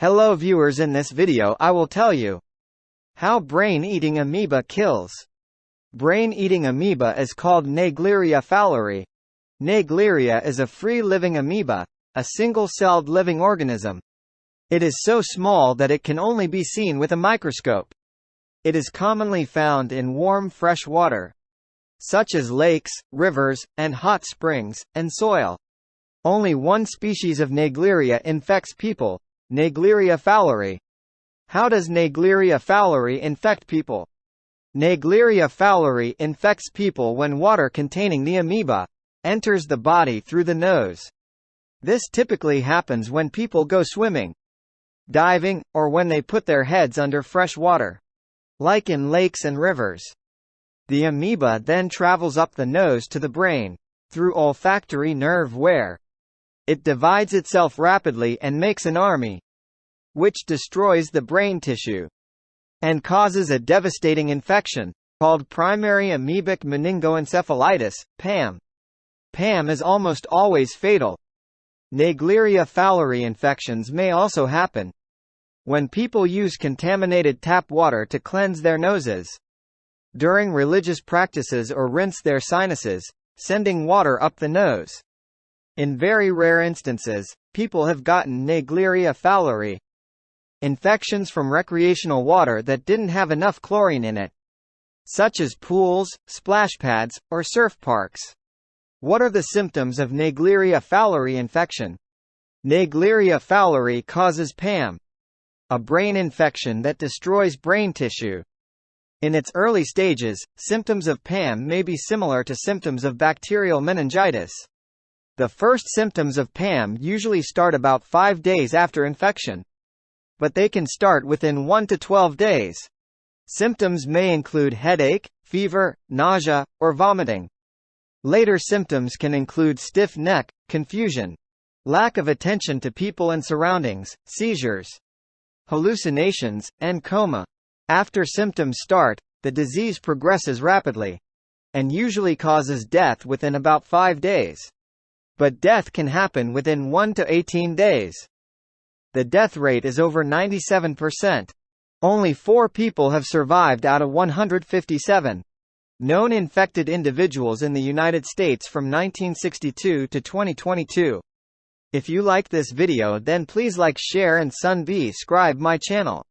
Hello viewers, in this video I will tell you how brain-eating amoeba kills. Brain-eating amoeba is called Naegleria fowleri. Naegleria is a free-living amoeba, a single-celled living organism. It is so small that it can only be seen with a microscope. It is commonly found in warm fresh water, such as lakes, rivers, and hot springs, and soil. Only one species of Naegleria infects people, Naegleria fowleri. How does Naegleria fowleri infect people? Naegleria fowleri infects people when water containing the amoeba enters the body through the nose. This typically happens when people go swimming, diving, or when they put their heads under fresh water, like in lakes and rivers. The amoeba then travels up the nose to the brain, through olfactory nerve where it divides itself rapidly and makes an army, which destroys the brain tissue and causes a devastating infection, called primary amoebic meningoencephalitis, PAM. PAM is almost always fatal. Naegleria fowleri infections may also happen when people use contaminated tap water to cleanse their noses, during religious practices, or rinse their sinuses, sending water up the nose. In very rare instances, people have gotten Naegleria fowleri infections from recreational water that didn't have enough chlorine in it, such as pools, splash pads, or surf parks. What are the symptoms of Naegleria fowleri infection? Naegleria fowleri causes PAM, a brain infection that destroys brain tissue. In its early stages, symptoms of PAM may be similar to symptoms of bacterial meningitis. The first symptoms of PAM usually start about 5 days after infection, but they can start within 1 to 12 days. Symptoms may include headache, fever, nausea, or vomiting. Later symptoms can include stiff neck, confusion, lack of attention to people and surroundings, seizures, hallucinations, and coma. After symptoms start, the disease progresses rapidly and usually causes death within about 5 days. But death can happen within 1 to 18 days. The death rate is over 97%. Only 4 people have survived out of 157 known infected individuals in the United States from 1962 to 2022. If you like this video, then please like, share and subscribe my channel.